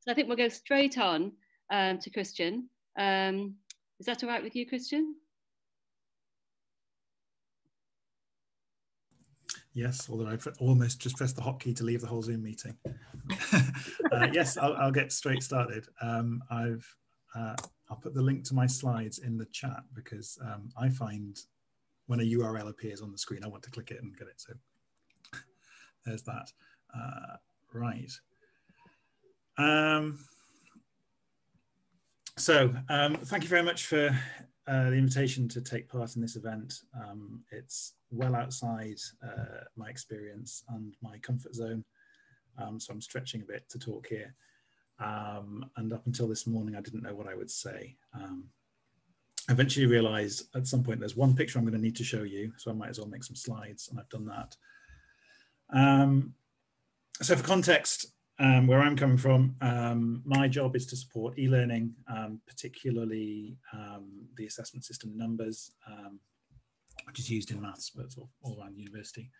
So I think we'll go straight on to Christian. Is that all right with you, Christian? Yes, although I almost just pressed the hotkey to leave the whole Zoom meeting. Yes, I'll get straight started. I'll put the link to my slides in the chat because I find when a URL appears on the screen, I want to click it and get it. So there's that. Right. Thank you very much for the invitation to take part in this event. It's well outside my experience and my comfort zone, so I'm stretching a bit to talk here. And up until this morning, I didn't know what I would say. I eventually realized at some point there's one picture I'm going to need to show you, so I might as well make some slides, and I've done that. So for context, where I'm coming from, my job is to support e-learning, particularly the assessment system numbers, which is used in maths, but sort of all around the university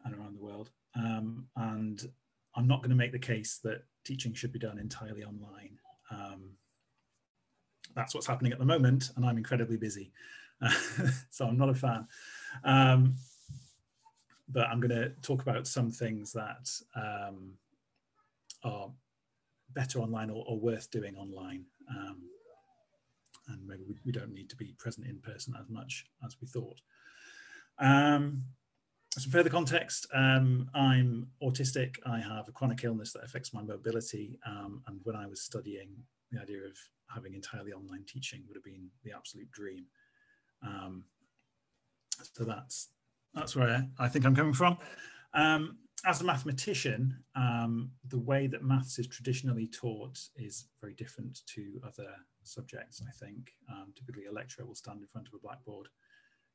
and around the world. And I'm not going to make the case that teaching should be done entirely online. That's what's happening at the moment, and I'm incredibly busy, so I'm not a fan. But I'm going to talk about some things that are better online or worth doing online. And maybe we don't need to be present in person as much as we thought. Some further context, I'm autistic. I have a chronic illness that affects my mobility. And when I was studying, the idea of having entirely online teaching would have been the absolute dream. So that's where I think I'm coming from. As a mathematician, the way that maths is traditionally taught is very different to other subjects, I think. Typically a lecturer will stand in front of a blackboard,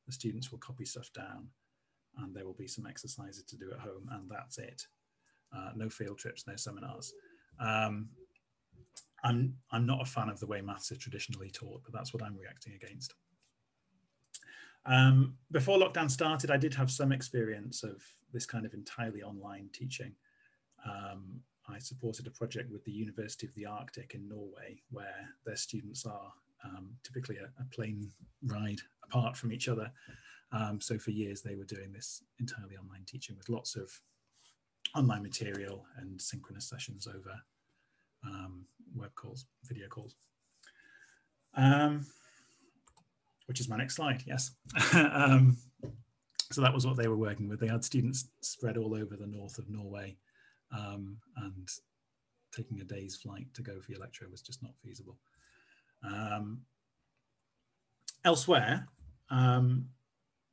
the students will copy stuff down, and there will be some exercises to do at home, and that's it. No field trips, no seminars. I'm not a fan of the way maths is traditionally taught, but that's what I'm reacting against. Before lockdown started, I did have some experience of this kind of entirely online teaching. I supported a project with the University of the Arctic in Norway, where their students are typically a plane ride apart from each other. So for years they were doing this entirely online teaching with lots of online material and synchronous sessions over web calls, video calls. Which is my next slide, yes. So that was what they were working with. They had students spread all over the north of Norway, and taking a day's flight to go for your lecture was just not feasible. Elsewhere,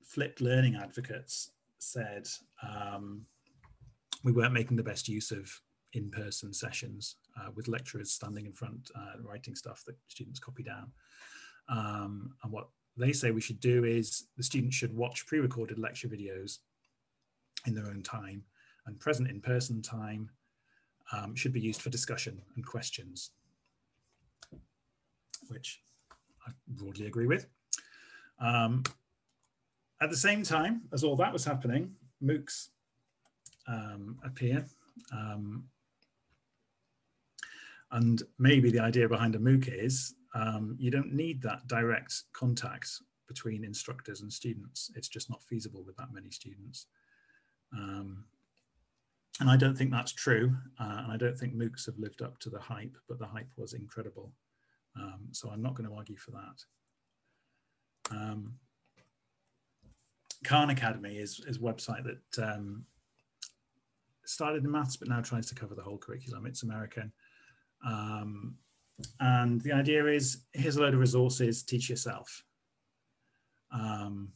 flipped learning advocates said we weren't making the best use of in-person sessions with lecturers standing in front writing stuff that students copy down. And what they say we should do is the students should watch pre-recorded lecture videos in their own time, and present in-person time should be used for discussion and questions, which I broadly agree with. At the same time as all that was happening, MOOCs appear. And maybe the idea behind a MOOC is you don't need that direct contact between instructors and students. It's just not feasible with that many students. And I don't think that's true. And I don't think MOOCs have lived up to the hype, but the hype was incredible. So I'm not going to argue for that. Khan Academy is a website that started in maths, but now tries to cover the whole curriculum. It's American. And the idea is, here's a load of resources, teach yourself. And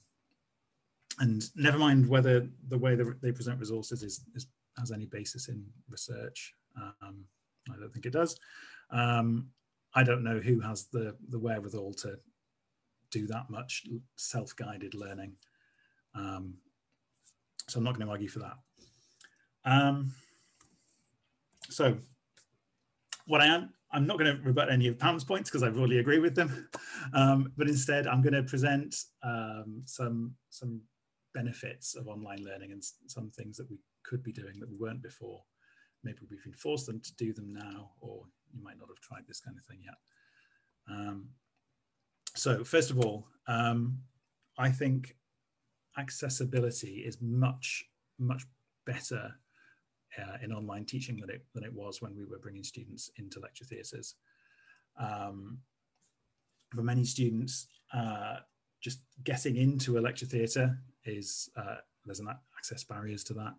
never mind whether the way that they present resources has any basis in research. I don't think it does. I don't know who has the wherewithal to do that much self-guided learning. So I'm not going to argue for that. So what I'm not going to rebut any of Pam's points because I broadly agree with them, but instead I'm going to present some benefits of online learning and some things that we could be doing that we weren't before. Maybe we've been forced them to do them now, or have tried this kind of thing yet. So first of all, I think accessibility is much better in online teaching than it was when we were bringing students into lecture theatres. For many students, just getting into a lecture theatre is, there's an access barriers to that.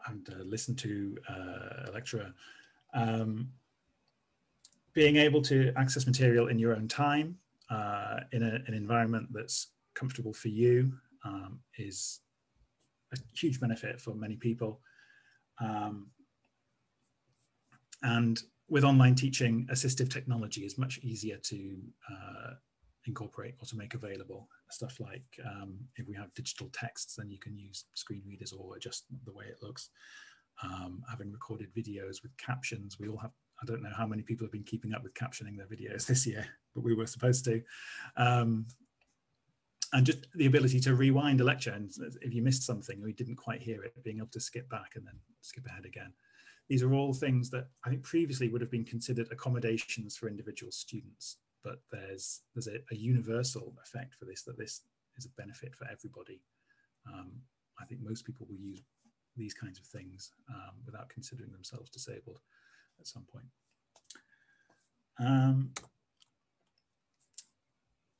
And listen to a lecturer. Being able to access material in your own time, in an environment that's comfortable for you, is a huge benefit for many people. And with online teaching, assistive technology is much easier to incorporate or to make available. Stuff like if we have digital texts, then you can use screen readers or adjust the way it looks. Having recorded videos with captions, we all have, I don't know how many people have been keeping up with captioning their videos this year, but we were supposed to. And just the ability to rewind a lecture, and if you missed something or you didn't quite hear it, being able to skip back and then skip ahead again. These are all things that I think previously would have been considered accommodations for individual students, but there's a universal effect for this, that this is a benefit for everybody. I think most people will use these kinds of things without considering themselves disabled at some point.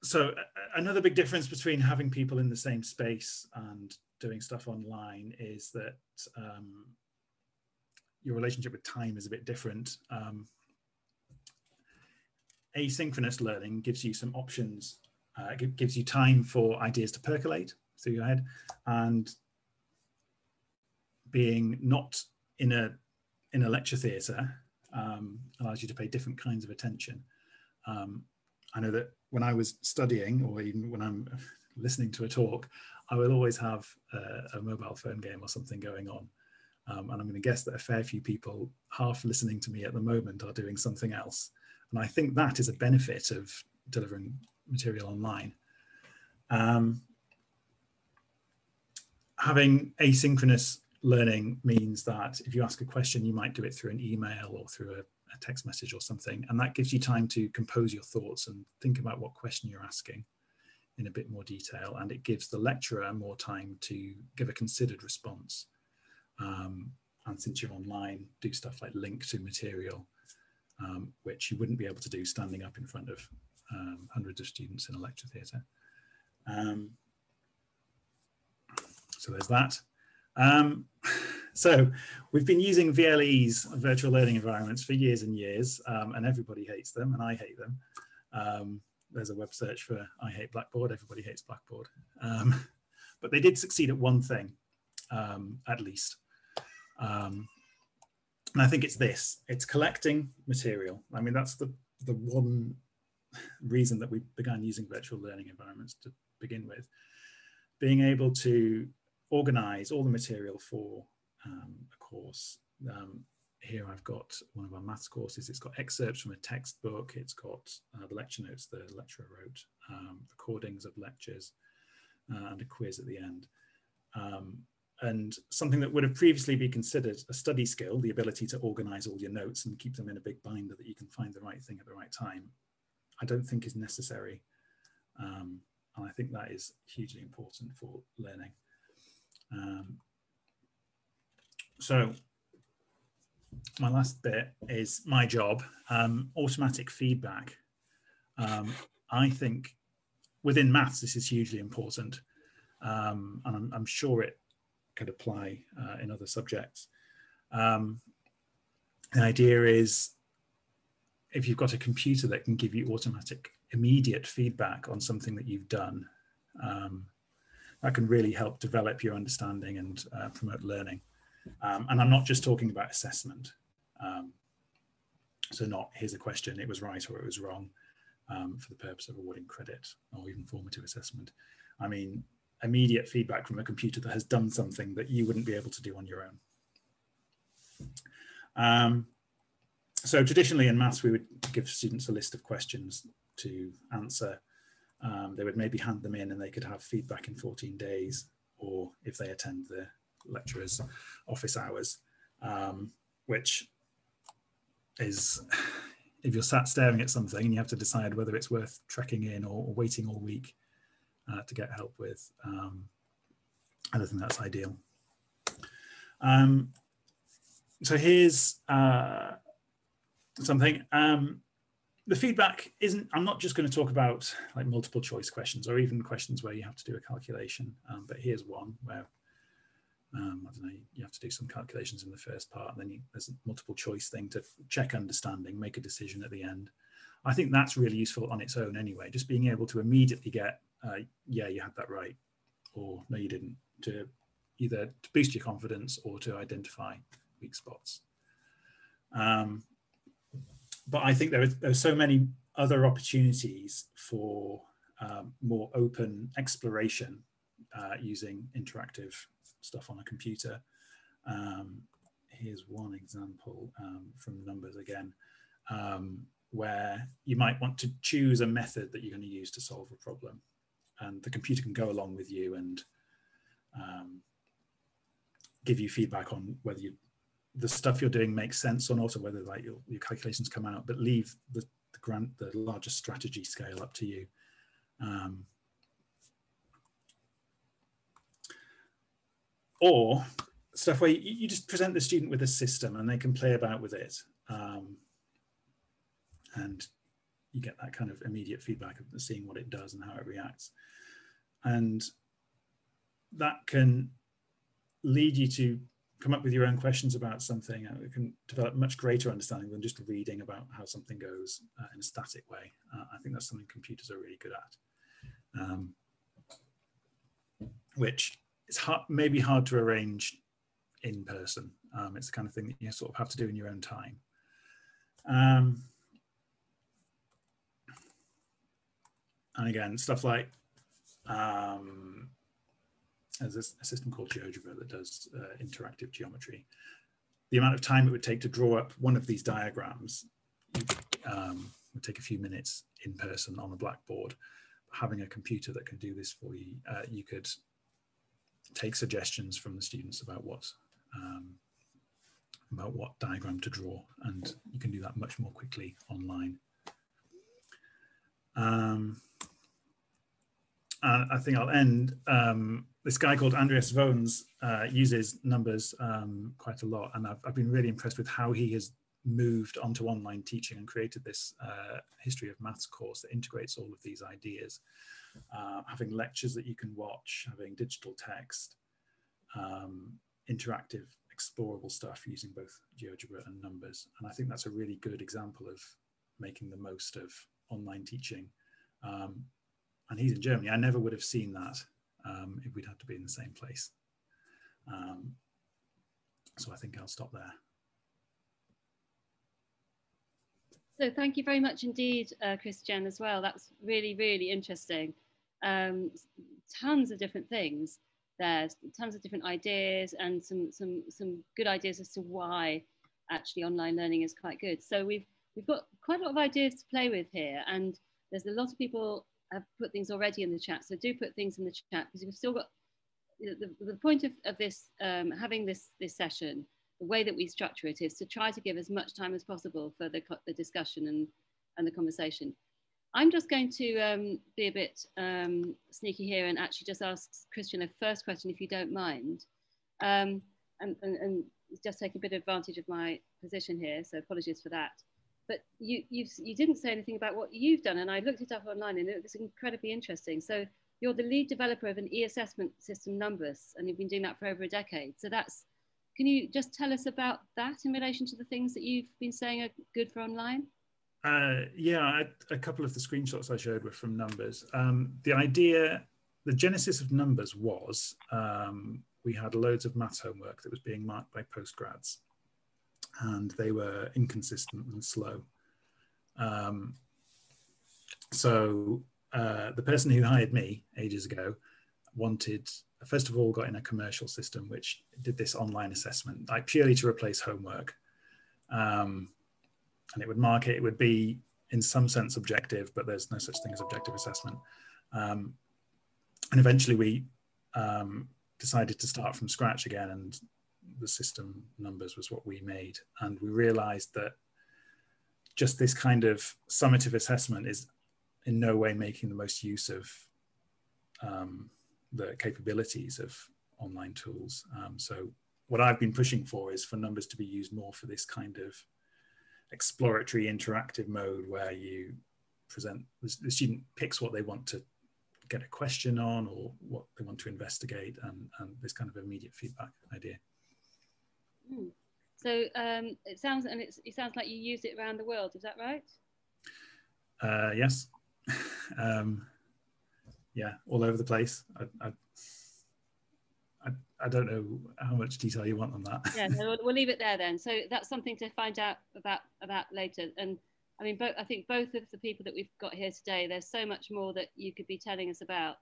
So another big difference between having people in the same space and doing stuff online is that your relationship with time is a bit different. Asynchronous learning gives you some options, gives you time for ideas to percolate through your head, and being not in a lecture theatre allows you to pay different kinds of attention. I know that when I was studying, or even when I'm listening to a talk, I will always have a mobile phone game or something going on. And I'm going to guess that a fair few people half listening to me at the moment are doing something else. And I think that is a benefit of delivering material online. Having asynchronous learning means that if you ask a question, you might do it through an email or through a text message or something, and that gives you time to compose your thoughts and think about what question you're asking in a bit more detail, and it gives the lecturer more time to give a considered response. And since you're online, do stuff like link to material, which you wouldn't be able to do standing up in front of hundreds of students in a lecture theatre. So there's that. So we've been using VLEs, virtual learning environments, for years and years, and everybody hates them, and I hate them. There's a web search for I hate Blackboard, everybody hates Blackboard. But they did succeed at one thing, at least. And I think it's this, it's collecting material. I mean, that's the one reason that we began using virtual learning environments to begin with. Being able to organize all the material for a course. Here I've got one of our maths courses. It's got excerpts from a textbook. It's got the lecture notes the lecturer wrote, recordings of lectures, and a quiz at the end. And something that would have previously been considered a study skill, the ability to organize all your notes and keep them in a big binder that you can find the right thing at the right time, I don't think is necessary. And I think that is hugely important for learning. So my last bit is my job, automatic feedback. I think within maths, this is hugely important. And I'm sure it could apply in other subjects. The idea is, if you've got a computer that can give you automatic, immediate feedback on something that you've done, that can really help develop your understanding and promote learning. And I'm not just talking about assessment. So not, here's a question, it was right or it was wrong, for the purpose of awarding credit or even formative assessment. I mean, immediate feedback from a computer that has done something that you wouldn't be able to do on your own. So traditionally in maths, we would give students a list of questions to answer. They would maybe hand them in and they could have feedback in 14 days, or if they attend the lecturer's office hours, which is if you're sat staring at something and you have to decide whether it's worth trekking in or waiting all week to get help with, I don't think that's ideal. So here's something. The feedback isn't, I'm not just going to talk about like multiple choice questions or even questions where you have to do a calculation, but here's one where, I don't know, you have to do some calculations in the first part, and then there's a multiple choice thing to check understanding, make a decision at the end. I think that's really useful on its own anyway, just being able to immediately get, yeah, you had that right, or no, you didn't, to either to boost your confidence or to identify weak spots. But I think there are so many other opportunities for more open exploration using interactive stuff on a computer. Here's one example from numbers again, where you might want to choose a method that you're going to use to solve a problem. And the computer can go along with you and give you feedback on whether the stuff you're doing makes sense or not, or whether like your calculations come out, but leave the larger strategy scale up to you. Or stuff where you just present the student with a system and they can play about with it. And you get that kind of immediate feedback of seeing what it does and how it reacts. And that can lead you to come up with your own questions about something. It can develop much greater understanding than just reading about how something goes in a static way. I think that's something computers are really good at, which is maybe hard to arrange in person. It's the kind of thing that you sort of have to do in your own time. And again, stuff like, there's a system called GeoGebra that does interactive geometry. The amount of time it would take to draw up one of these diagrams would take a few minutes in person on a blackboard. Having a computer that can do this for you, you could take suggestions from the students about what diagram to draw, and you can do that much more quickly online. I think I'll end. This guy called Andreas Vones uses numbers quite a lot, and I've been really impressed with how he has moved onto online teaching and created this history of maths course that integrates all of these ideas, having lectures that you can watch, having digital text, interactive, explorable stuff using both GeoGebra and numbers. And I think that's a really good example of making the most of online teaching. And he's in Germany. I never would have seen that if we'd had to be in the same place. So I think I'll stop there. So thank you very much indeed, Christian, as well. That's really, really interesting. Tons of different things. There's tons of different ideas and some good ideas as to why actually online learning is quite good. So we've got quite a lot of ideas to play with here, and there's a lot of people have put things already in the chat. So do put things in the chat, because we've still got the point of this having this session. The way that we structure it is to try to give as much time as possible for the discussion and the conversation. I'm just going to be a bit sneaky here and actually just ask Christian a first question, if you don't mind, and just take a bit of advantage of my position here. So apologies for that. But you didn't say anything about what you've done, and I looked it up online and it was incredibly interesting. So you're the lead developer of an e-assessment system, Numbers, and you've been doing that for over a decade. So can you just tell us about that in relation to the things that you've been saying are good for online? Yeah, a couple of the screenshots I showed were from Numbers. The genesis of Numbers was we had loads of maths homework that was being marked by postgrads, and they were inconsistent and slow. So the person who hired me ages ago first of all, got in a commercial system which did this online assessment, like purely to replace homework. And it would mark it. It would be in some sense objective, but there's no such thing as objective assessment. And eventually we decided to start from scratch again, and the system Numbers was what we made. And we realized that just this kind of summative assessment is in no way making the most use of the capabilities of online tools. So what I've been pushing for is for numbers to be used more for this kind of exploratory interactive mode where you present, the student picks what they want to get a question on or what they want to investigate, and this kind of immediate feedback idea. So it sounds like you use it around the world, is that right? Yes. Yeah, all over the place. I don't know how much detail you want on that. Yeah, no, we'll leave it there then. So that's something to find out about later. And I mean, I think both of the people that we've got here today, there's so much more that you could be telling us about.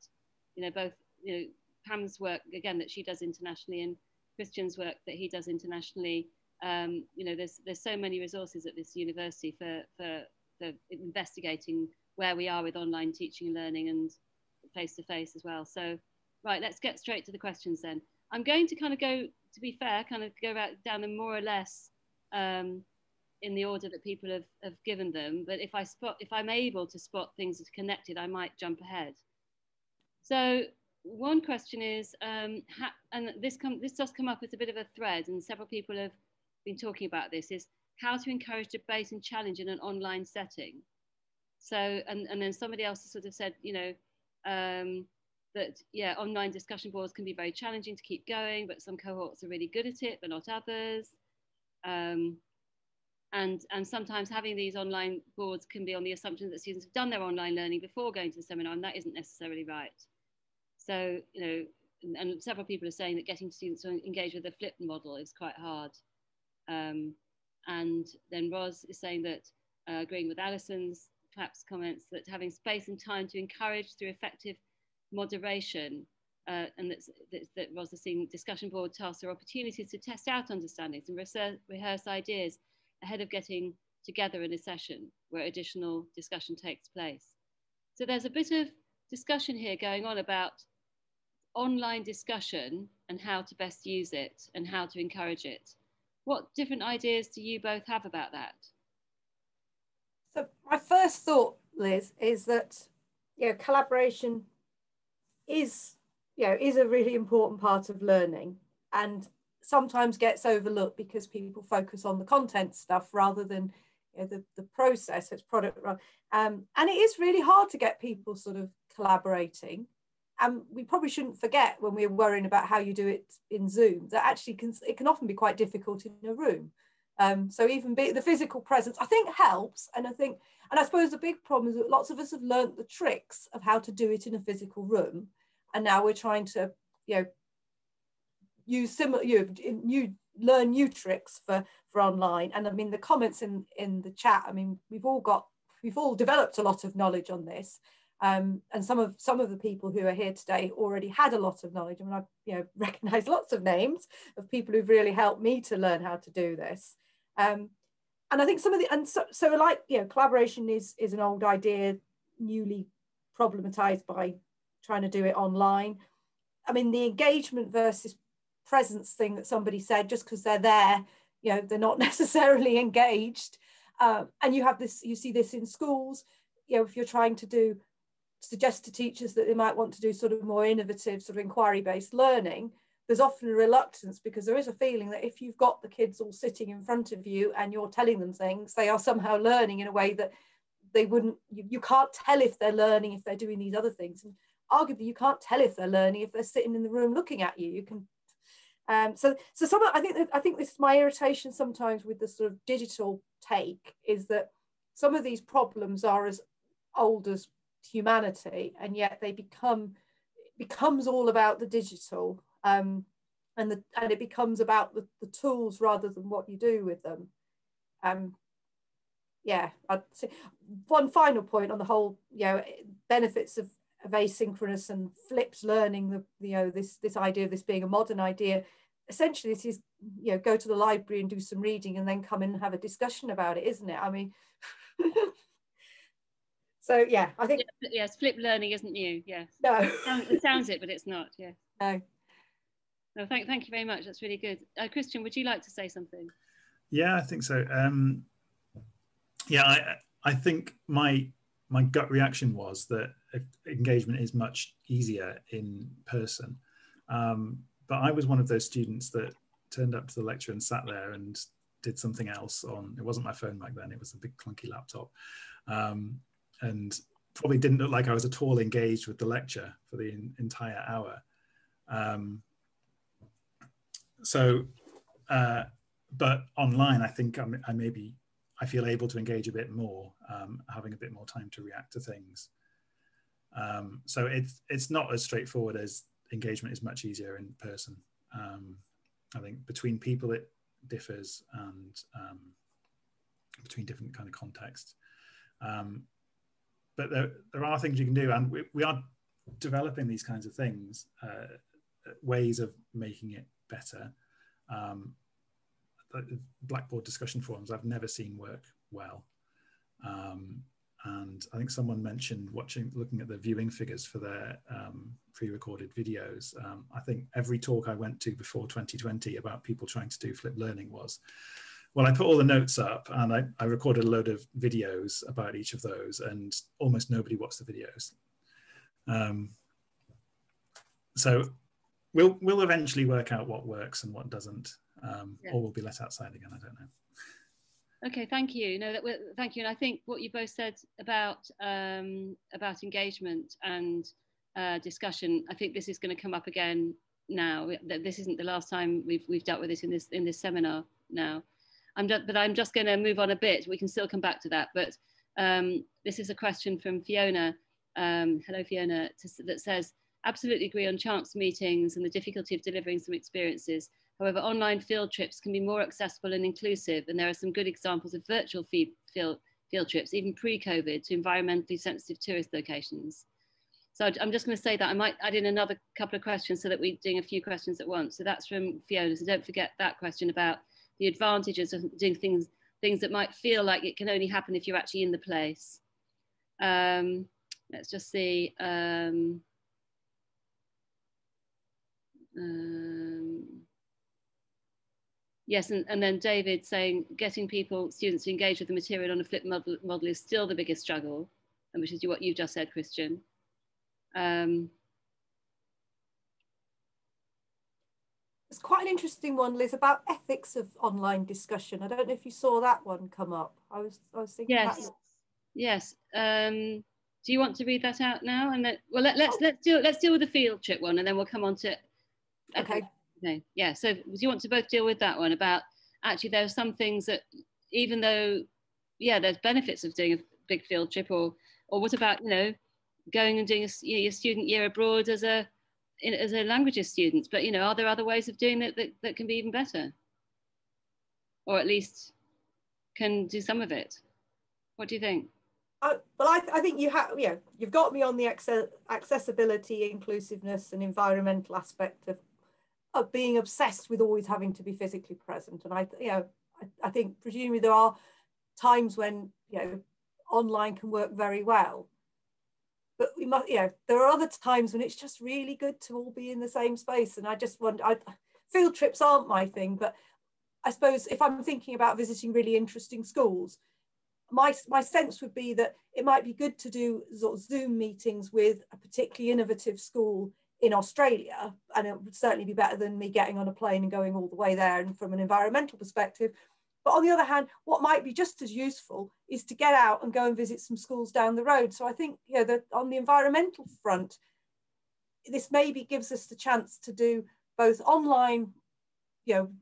You know, both, you know, Pam's work again that she does internationally, and Christian's work that he does internationally. You know, there's so many resources at this university for investigating where we are with online teaching and learning and face-to-face as well. So, right, let's get straight to the questions then. I'm going to kind of go, to be fair, kind of go down them more or less in the order that people have given them. But if I'm able to spot things that are connected, I might jump ahead. So one question is, and this does come up as a bit of a thread, and several people have been talking about this, is how to encourage debate and challenge in an online setting. So, and then somebody else has sort of said, you know, that, yeah, online discussion boards can be very challenging to keep going, but some cohorts are really good at it, but not others. And sometimes having these online boards can be on the assumption that students have done their online learning before going to the seminar, and that isn't necessarily right. So, you know, and several people are saying that getting students to engage with the flipped model is quite hard. And then Roz is saying that, agreeing with Alison's perhaps comments, that having space and time to encourage through effective moderation, and that Roz is seeing discussion board tasks or opportunities to test out understandings and rehearse ideas ahead of getting together in a session where additional discussion takes place. So there's a bit of discussion here going on about online discussion and how to best use it and how to encourage it. What different ideas do you both have about that? So my first thought, Liz, is that, you know, collaboration is a really important part of learning, and sometimes gets overlooked because people focus on the content stuff rather than, you know, the process, its product. And it is really hard to get people sort of collaborating. And we probably shouldn't forget, when we're worrying about how you do it in Zoom, that actually it can often be quite difficult in a room. So even the physical presence, I think, helps. And I suppose the big problem is that lots of us have learnt the tricks of how to do it in a physical room, and now we're trying to, you know, use similar, learn new tricks for online. And I mean, the comments in the chat, I mean, we've all developed a lot of knowledge on this. And some of the people who are here today already had a lot of knowledge. I mean, I, you know, recognize lots of names of people who've really helped me to learn how to do this. And I think so like, you know, collaboration is an old idea, newly problematized by trying to do it online. I mean, the engagement versus presence thing that somebody said, just because they're there, you know, they're not necessarily engaged. And you see this in schools, you know, if you're trying to suggest to teachers that they might want to do sort of more innovative, sort of inquiry-based learning, there's often a reluctance, because there is a feeling that if you've got the kids all sitting in front of you and you're telling them things, they are somehow learning in a way that they wouldn't, you can't tell if they're learning if they're doing these other things. And arguably you can't tell if they're learning if they're sitting in the room looking at you. You can, so I think this is my irritation sometimes with the sort of digital take, is that some of these problems are as old as humanity, and yet it becomes all about the digital, and it becomes about the tools rather than what you do with them. Yeah, I'd say one final point on the whole, you know, benefits of asynchronous and flipped learning, this idea of this being a modern idea. Essentially it is, you know, go to the library and do some reading and then come in and have a discussion about it, isn't it? I mean, so yeah, I think yes, flipped learning isn't new. Yes, no, it sounds it, but it's not. Yeah, no. Thank you very much. That's really good. Christian, would you like to say something? Yeah, I think so. Yeah, I think my gut reaction was that engagement is much easier in person. But I was one of those students that turned up to the lecture and sat there and did something else on, it wasn't my phone back then, it was a big clunky laptop. And probably didn't look like I was at all engaged with the lecture for the entire hour. But online, I think I feel able to engage a bit more, having a bit more time to react to things. So it's not as straightforward as engagement is much easier in person. I think between people it differs, and between different kind of contexts. But there are things you can do, and we are developing these kinds of things, ways of making it better. Blackboard discussion forums I've never seen work well. And I think someone mentioned looking at the viewing figures for their pre-recorded videos. I think every talk I went to before 2020 about people trying to do flipped learning was, well, I put all the notes up and I recorded a load of videos about each of those, and almost nobody watched the videos. So we'll eventually work out what works and what doesn't, or we'll be let outside again, I don't know. Okay, thank you. No, thank you. And I think what you both said about engagement and discussion, I think this is going to come up again now. This isn't the last time we've dealt with it in this seminar now. But I'm just going to move on a bit. We can still come back to that. But this is a question from Fiona. Hello, Fiona, that says, absolutely agree on chance meetings and the difficulty of delivering some experiences. However, online field trips can be more accessible and inclusive, and there are some good examples of virtual field trips, even pre-COVID, to environmentally sensitive tourist locations. So I'm just going to say that I might add in another couple of questions so that we're doing a few questions at once. So that's from Fiona, so don't forget that question about the advantages of doing things that might feel like it can only happen if you're actually in the place. Let's just see. Yes, and then David saying getting students to engage with the material on a flipped model is still the biggest struggle, and which is what you just said, Christian. It's quite an interesting one, Liz, about ethics of online discussion. I don't know if you saw that one come up. I was thinking. Yes. Yes. Do you want to read that out now? And let's deal with the field trip one, and then we'll come on to. Okay. Okay. Yeah. So do you want to both deal with that one about actually there are some things that even though there's benefits of doing a big field trip, or what about going and doing your student year abroad as a languages student, but are there other ways of doing that can be even better, or at least can do some of it? What do you think? Well, I think you've got me on the accessibility, inclusiveness, and environmental aspect of being obsessed with always having to be physically present. And I think presumably there are times when online can work very well, but we must there are other times when it's just really good to all be in the same space. And I just wonder, field trips aren't my thing, but I suppose if I'm thinking about visiting really interesting schools, my sense would be that it might be good to do sort of Zoom meetings with a particularly innovative school in Australia, and it would certainly be better than me getting on a plane and going all the way there, and from an environmental perspective. But on the other hand, what might be just as useful is to get out and go and visit some schools down the road. So I think that on the environmental front, this maybe gives us the chance to do both online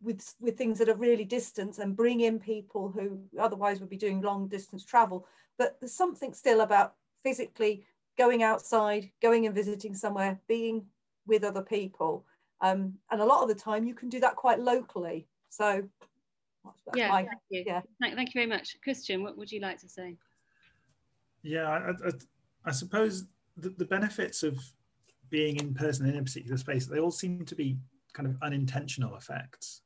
with things that are really distant and bring in people who otherwise would be doing long distance travel. But there's something still about physically going outside, going and visiting somewhere, being with other people. And a lot of the time you can do that quite locally. So thank you. Yeah. Thank you very much. Christian, what would you like to say? Yeah, I suppose the benefits of being in person in a particular space, they all seem to be kind of unintentional effects,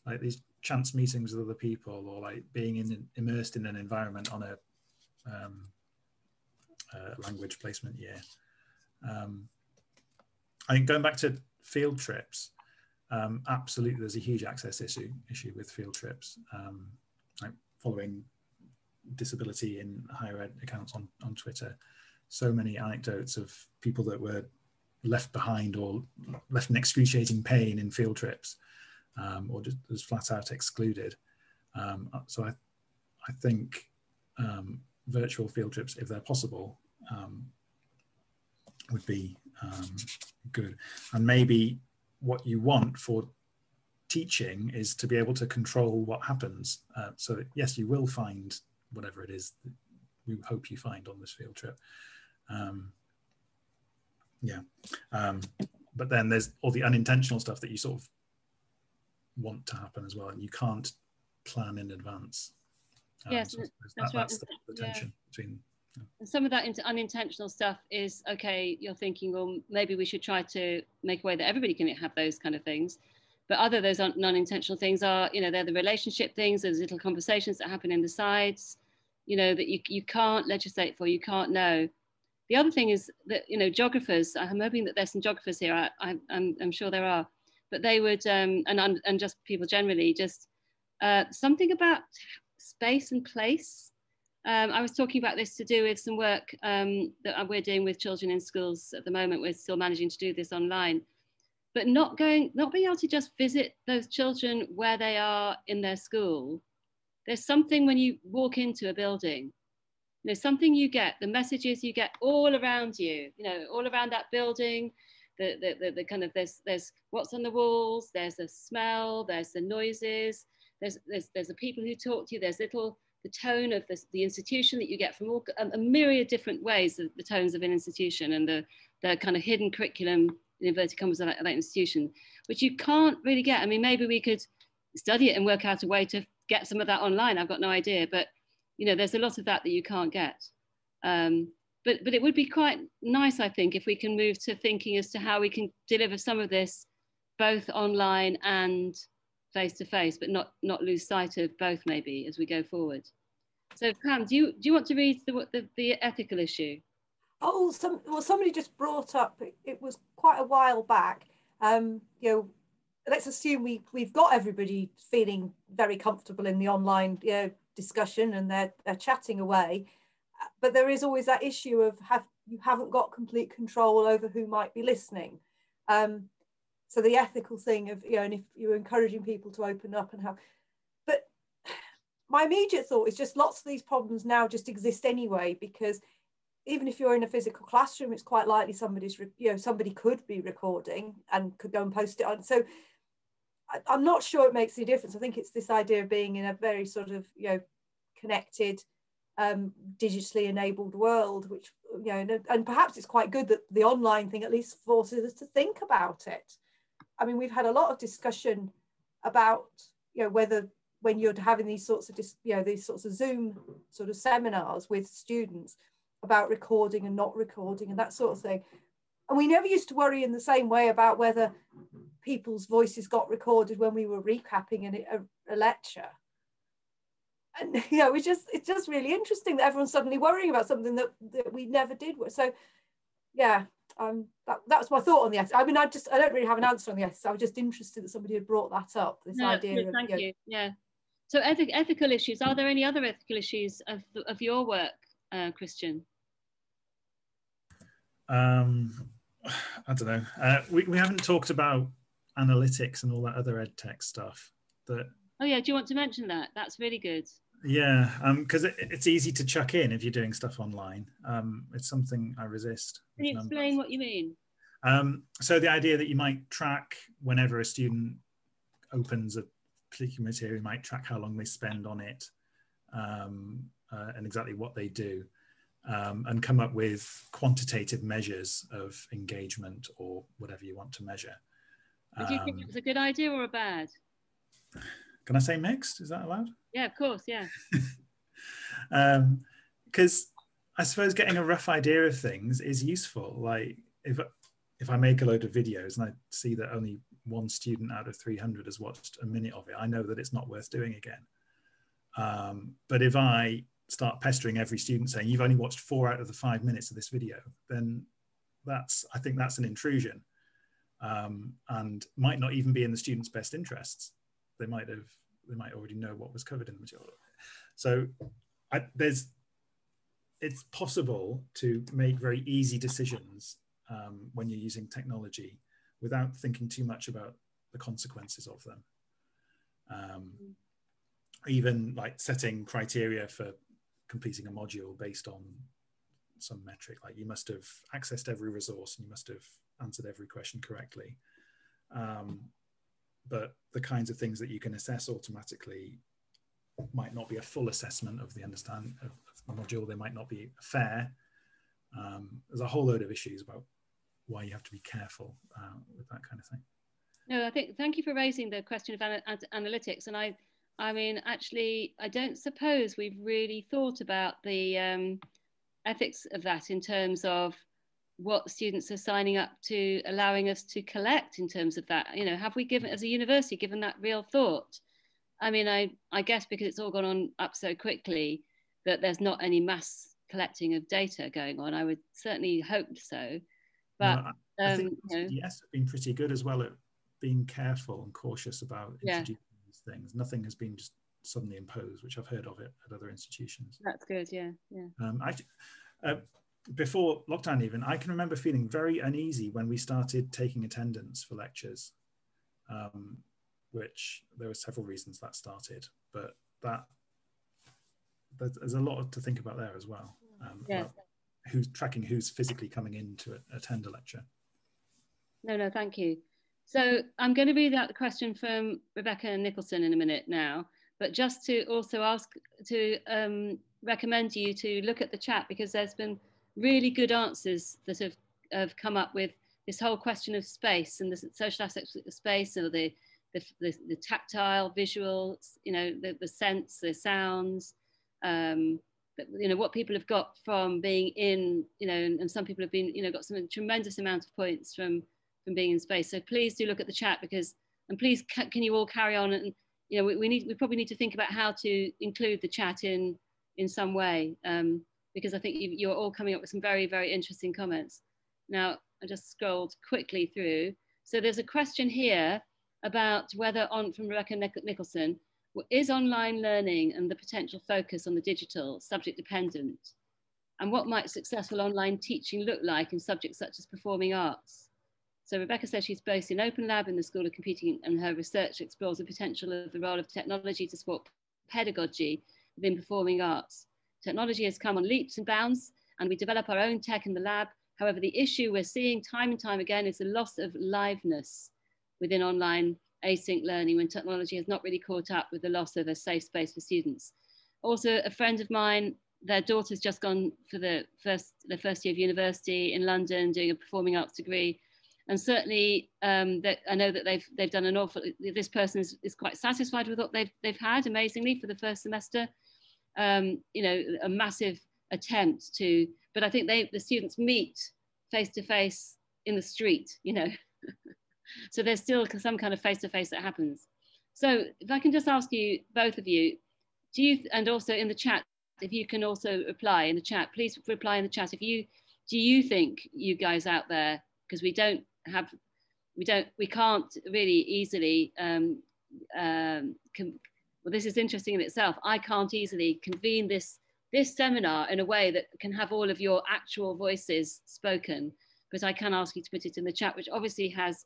like these chance meetings with other people, or like being immersed in an environment on a language placement year. I think going back to field trips, absolutely there's a huge access issue with field trips. Like following disability in higher ed accounts on Twitter, so many anecdotes of people that were left behind or left in excruciating pain in field trips, or just flat out excluded. So I think virtual field trips, if they're possible, would be good. And maybe what you want for teaching is to be able to control what happens. So that, yes, you will find whatever it is that we hope you find on this field trip. But then there's all the unintentional stuff that you sort of want to happen as well, and you can't plan in advance. Yes, so that's that's right. the tension between. And some of that unintentional stuff is, okay, you're thinking, well, maybe we should try to make a way that everybody can have those kind of things. But other those non-intentional things are, you know, they're the relationship things, those little conversations that happen in the sides, you know, that you can't legislate for, you can't know. The other thing is that, you know, geographers, I'm hoping that there's some geographers here, I'm sure there are, but they would, and just people generally, just something about space and place. I was talking about this to do with some work that we're doing with children in schools at the moment. We're still managing to do this online, but not being able to just visit those children where they are in their school. There's something when you walk into a building, there's something you get, the messages you get all around you, you know, all around that building, the kind of, there's what's on the walls, there's a smell, there's the noises, there's the people who talk to you, there's the tone of the institution that you get from all a myriad different ways, the tones of an institution, and the kind of hidden curriculum, in inverted commas, of that institution, which you can't really get. I mean, maybe we could study it and work out a way to get some of that online. I've got no idea, but you know, there's a lot of that you can't get. But it would be quite nice, I think, if we can move to thinking as to how we can deliver some of this both online and face-to-face, but not lose sight of both maybe as we go forward. So Pam, do you want to read the ethical issue? Oh, somebody just brought up, it was quite a while back, you know, let's assume we've got everybody feeling very comfortable in the online, you know, discussion, and they're chatting away, but there is always that issue of you haven't got complete control over who might be listening. So the ethical thing of, you know, and if you're encouraging people to open up and have, but my immediate thought is just lots of these problems now just exist anyway, because even if you're in a physical classroom, it's quite likely somebody could be recording and could go and post it on. So I'm not sure it makes any difference. I think it's this idea of being in a very sort of, you know, connected, digitally enabled world, which, you know, and perhaps it's quite good that the online thing at least forces us to think about it. I mean, we've had a lot of discussion about, you know, whether when you're having these sorts of, you know, these sorts of Zoom sort of seminars with students about recording and not recording and that sort of thing. And we never used to worry in the same way about whether people's voices got recorded when we were recapping a lecture. And, you know, it's just really interesting that everyone's suddenly worrying about something that we never did. So, yeah, that was my thought on the ethics. I mean, I don't really have an answer on the ethics. I was just interested that somebody had brought that up, this idea of, thank you. Yeah. So ethical issues, are there any other ethical issues of your work, Christian? I don't know. We haven't talked about analytics and all that other ed tech stuff. Oh yeah, do you want to mention that? That's really good. Yeah, because it's easy to chuck in if you're doing stuff online. It's something I resist. Can you explain what you mean? So the idea that you might track whenever a student opens a particular material, you might track how long they spend on it, and exactly what they do. And come up with quantitative measures of engagement or whatever you want to measure. Do you think it was a good idea or a bad? Can I say mixed? Is that allowed? Yeah, of course, yeah. Because I suppose getting a rough idea of things is useful. Like if I make a load of videos and I see that only one student out of 300 has watched a minute of it, I know that it's not worth doing again. But if I start pestering every student saying you've only watched 4 out of the 5 minutes of this video, then I think that's an intrusion, and might not even be in the student's best interests. They might already know what was covered in the material. So it's possible to make very easy decisions when you're using technology without thinking too much about the consequences of them. Even like setting criteria for completing a module based on some metric, like you must have accessed every resource and you must have answered every question correctly. But the kinds of things that you can assess automatically might not be a full assessment of the understanding of the module. They might not be fair. There's a whole load of issues about why you have to be careful with that kind of thing. No, I think, thank you for raising the question of analytics. And I mean, actually, I don't suppose we've really thought about the ethics of that in terms of what students are signing up to, allowing us to collect in terms of that. You know, have we given, as a university, given that real thought? I mean, I guess because it's all gone on up so quickly that there's not any mass collecting of data going on. I would certainly hope so. But no, I think yes, have been pretty good as well at being careful and cautious about introducing these things. Nothing has been just suddenly imposed, which I've heard of it at other institutions. That's good, yeah. Before lockdown even, I can remember feeling very uneasy when we started taking attendance for lectures, which there were several reasons that started, but there's a lot to think about there as well. About who's tracking, who's physically coming in to attend a lecture. No, thank you. So I'm going to read out the question from Rebecca Nicholson in a minute now, but just to also ask to recommend to you to look at the chat, because there's been really good answers that have come up with this whole question of space and the social aspects of space, or the tactile, visuals, you know, the sense, the sounds, you know, what people have got from being in, you know, and some people have been, you know, got some tremendous amount of points from being in space. So please do look at the chat, because, and please can you all carry on, and you know, we probably need to think about how to include the chat in some way, because I think you're all coming up with some very, very interesting comments. Now, I just scrolled quickly through. So there's a question here about whether from Rebecca Nicholson, is online learning and the potential focus on the digital subject dependent? And what might successful online teaching look like in subjects such as performing arts? So Rebecca says she's based in Open Lab in the School of Computing, and her research explores the potential of the role of technology to support pedagogy within performing arts. Technology has come on leaps and bounds, and we develop our own tech in the lab. However, the issue we're seeing time and time again is the loss of liveness within online async learning, when technology has not really caught up with the loss of a safe space for students. Also, a friend of mine, their daughter's just gone for the first year of university in London doing a performing arts degree. And certainly, I know that they've done an awful. This person is quite satisfied with what they've had, amazingly, for the first semester. You know, a massive attempt to. But I think the students meet face to face in the street. You know, so there's still some kind of face to face that happens. So if I can just ask you, both of you, and also in the chat, if you can also reply in the chat, please reply in the chat. Do you think, you guys out there, because we can't really easily, well, this is interesting in itself. I can't easily convene this seminar in a way that can have all of your actual voices spoken, but I can ask you to put it in the chat, which obviously has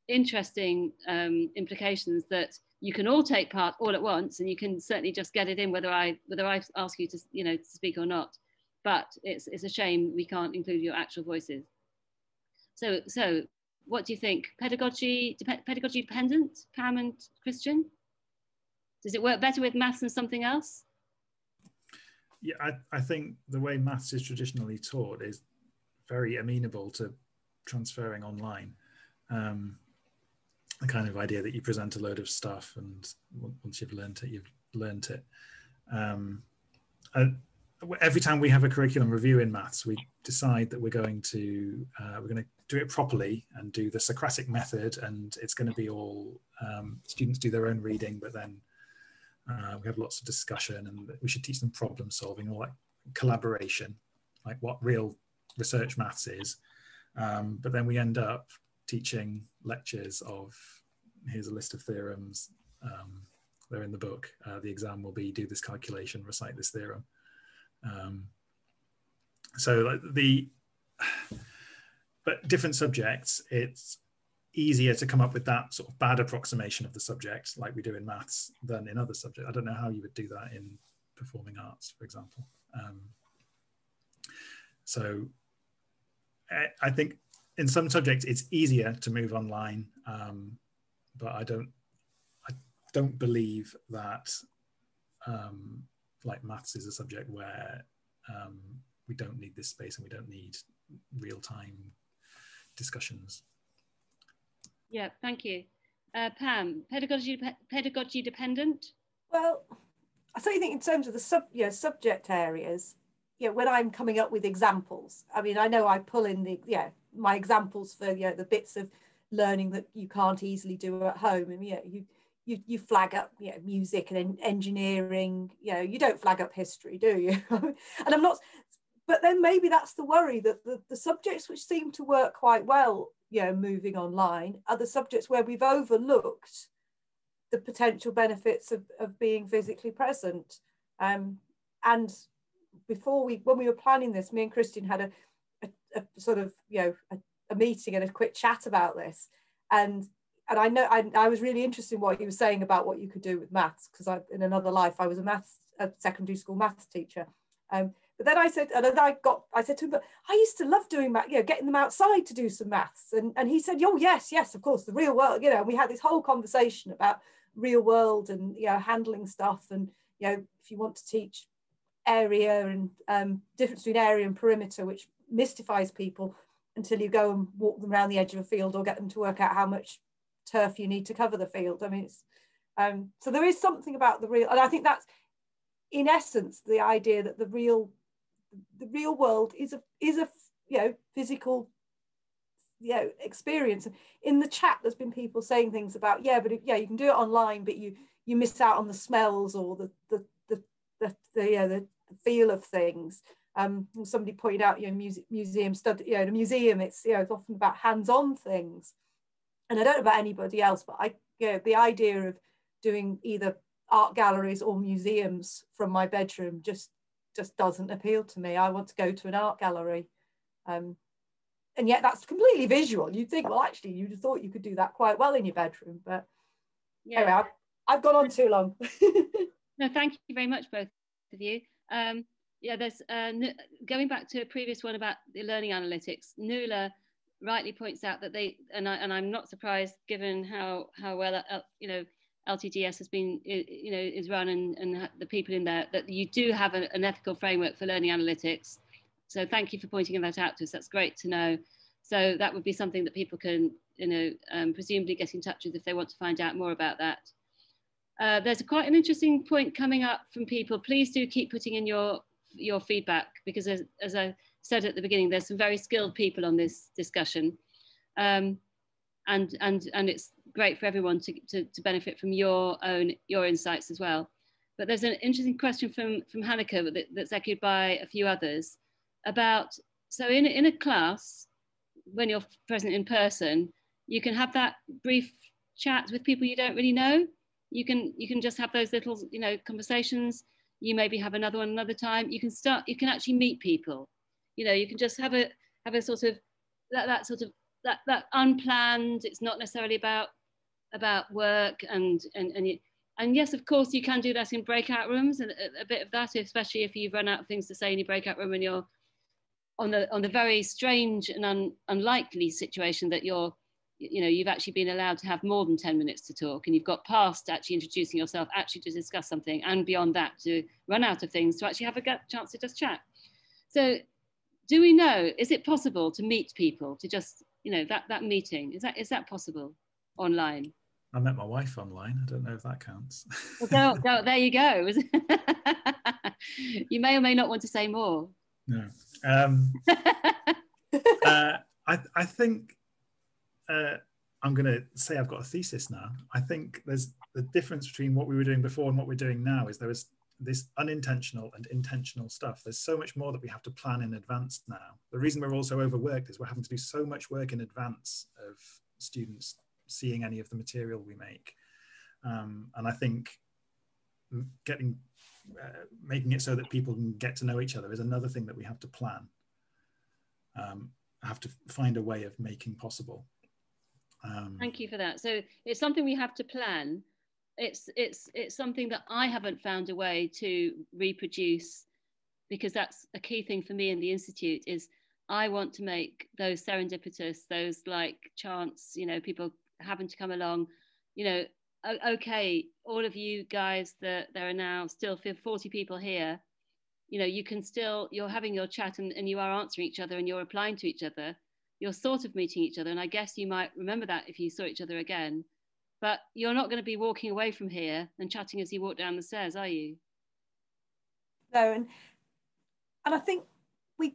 interesting implications that you can all take part all at once, and you can certainly just get it in whether I ask you to, you know, to speak or not. But it's a shame we can't include your actual voices. So what do you think? Pedagogy dependent, Pam and Christian? Does it work better with maths than something else? Yeah, I think the way maths is traditionally taught is very amenable to transferring online. The kind of idea that you present a load of stuff, and once you've learned it, you've learned it. Every time we have a curriculum review in maths, we decide that we're going to do it properly and do the Socratic method, and it's going to be all students do their own reading, but then we have lots of discussion, and we should teach them problem solving, all that collaboration, like what real research maths is. But then we end up teaching lectures of, here's a list of theorems, they're in the book, the exam will be do this calculation, recite this theorem. So but different subjects, it's easier to come up with that sort of bad approximation of the subject like we do in maths than in other subjects. I don't know how you would do that in performing arts, for example. So I think in some subjects it's easier to move online, but I don't believe that like maths is a subject where we don't need this space and we don't need real-time discussions. Yeah, thank you. Pam, pedagogy dependent? Well, I certainly think in terms of the subject areas, when I'm coming up with examples, I mean, I know I pull in my examples for the bits of learning that you can't easily do at home, and you flag up music and engineering. You don't flag up history, do you? And I'm not. But then maybe that's the worry, that the subjects which seem to work quite well, moving online, are the subjects where we've overlooked the potential benefits of being physically present. And before when we were planning this, me and Christian had a sort of a meeting and a quick chat about this, and I know I was really interested in what he was saying about what you could do with maths, because in another life I was a secondary school maths teacher. But then I said to him, but I used to love doing math, getting them outside to do some maths. And he said, oh, yes, of course, the real world, and we had this whole conversation about real world and, handling stuff. And, if you want to teach area and difference between area and perimeter, which mystifies people until you go and walk them around the edge of a field or get them to work out how much turf you need to cover the field. I mean, it's, so there is something about the real, and I think that's, in essence, the idea that the real world is a physical experience. In the chat there's been people saying things about you can do it online, but you miss out on the smells or the feel of things. Somebody pointed out museum study, the museum, it's it's often about hands-on things. And I don't know about anybody else, but the idea of doing either art galleries or museums from my bedroom just doesn't appeal to me. I want to go to an art gallery, and yet that's completely visual. You'd think, well, actually, you'd have thought you could do that quite well in your bedroom. But anyway, I've gone on too long. No, thank you very much, both of you. There's going back to a previous one about the learning analytics. Nuala rightly points out that and I'm not surprised given how well LTDS has been, is run and the people in there, that you do have an ethical framework for learning analytics. So thank you for pointing that out to us. That's great to know. So that would be something that people can, presumably get in touch with if they want to find out more about that. There's quite an interesting point coming up from people. Please do keep putting in your feedback, because as I said at the beginning, there's some very skilled people on this discussion. And it's great for everyone to benefit from your insights as well. But there's an interesting question from Hanneke that's echoed by a few others about, so in a class, when you're present in person, you can have that brief chat with people you don't really know. You can just have those little conversations. You maybe have another one another time. You can actually meet people. You can just have a sort of that unplanned. It's not necessarily about work and yes, of course, you can do that in breakout rooms, and a bit of that, especially if you've run out of things to say in your breakout room and you're on the very strange and unlikely situation that you've actually been allowed to have more than 10 minutes to talk, and you've got past actually introducing yourself, actually to discuss something, and beyond that to run out of things to actually have a chance to just chat. So do we know, is it possible to meet people, to just, that meeting, is that possible online? I met my wife online. I don't know if that counts. Well, there you go. You may or may not want to say more. No. I think I'm going to say I've got a thesis now. I think there's the difference between what we were doing before and what we're doing now is there is this unintentional and intentional stuff. There's so much more that we have to plan in advance now. The reason we're also overworked is we're having to do so much work in advance of students seeing any of the material we make. And I think getting making it so that people can get to know each other is another thing that we have to plan. Have to find a way of making possible. Thank you for that. So it's something we have to plan. It's something that I haven't found a way to reproduce, because that's a key thing for me in the Institute. Is I want to make those serendipitous, those like chance, you know, people happen to come along, you know, okay, all of you guys that there are now still 40 people here, you know, you can still, you're having your chat and you are answering each other and you're replying to each other. You're sort of meeting each other. And I guess you might remember that if you saw each other again, but you're not going to be walking away from here and chatting as you walk down the stairs, are you? No, and I think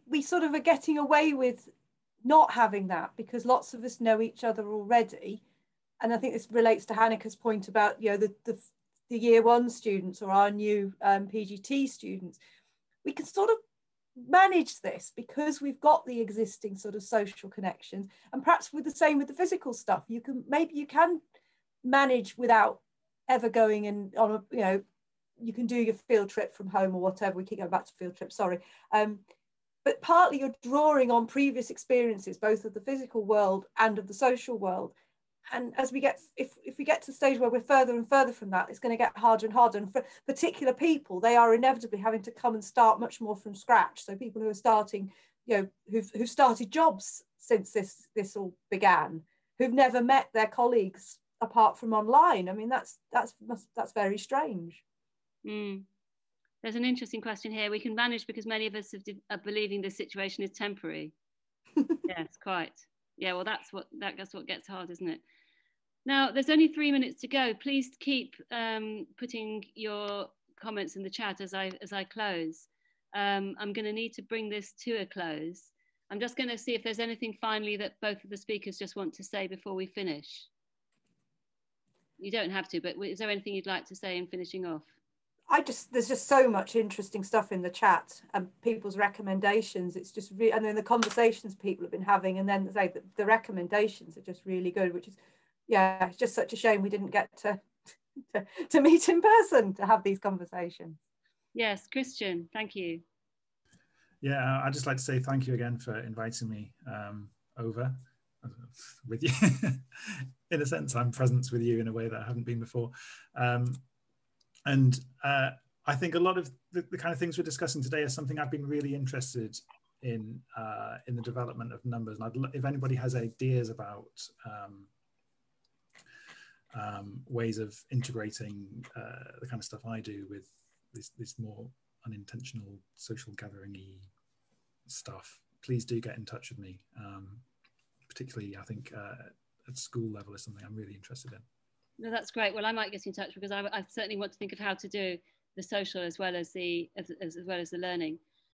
we sort of are getting away with not having that because lots of us know each other already. And I think this relates to Hanneke's point about, you know, the year one students or our new PGT students. We can sort of manage this because we've got the existing sort of social connections, and perhaps with the same with the physical stuff. You can manage without ever going and on a, you know, you can do your field trip from home or whatever. We keep going back to field trips, sorry. But partly you're drawing on previous experiences, both of the physical world and of the social world. And as we get, if we get to the stage where we're further and further from that, it's going to get harder and harder. And for particular people, they are inevitably having to come and start much more from scratch. So people who are starting, you know, who've started jobs since this all began, who've never met their colleagues apart from online. I mean, that's very strange. There's an interesting question here. We can manage because many of us are believing this situation is temporary. Yes, quite. Yeah, well, that's what gets hard, isn't it? Now, there's only 3 minutes to go. Please keep putting your comments in the chat as I close. I'm going to need to bring this to a close. I'm just going to see if there's anything finally that both of the speakers just want to say before we finish. You don't have to, but is there anything you'd like to say in finishing off? There's just so much interesting stuff in the chat and people's recommendations. It's just and then the conversations people have been having, and then the recommendations are just really good, which is, yeah, it's just such a shame we didn't get to meet in person to have these conversations. Yes, Christian, thank you. Yeah, I'd just like to say thank you again for inviting me over with you. In a sense, I'm present with you in a way that I haven't been before. And I think a lot of the kind of things we're discussing today is something I've been really interested in the development of numbers. And if anybody has ideas about ways of integrating the kind of stuff I do with this more unintentional social gathering-y stuff, please do get in touch with me. Particularly, I think at school level is something I'm really interested in. No, that's great. Well, I might get in touch because I certainly want to think of how to do the social as well as the learning.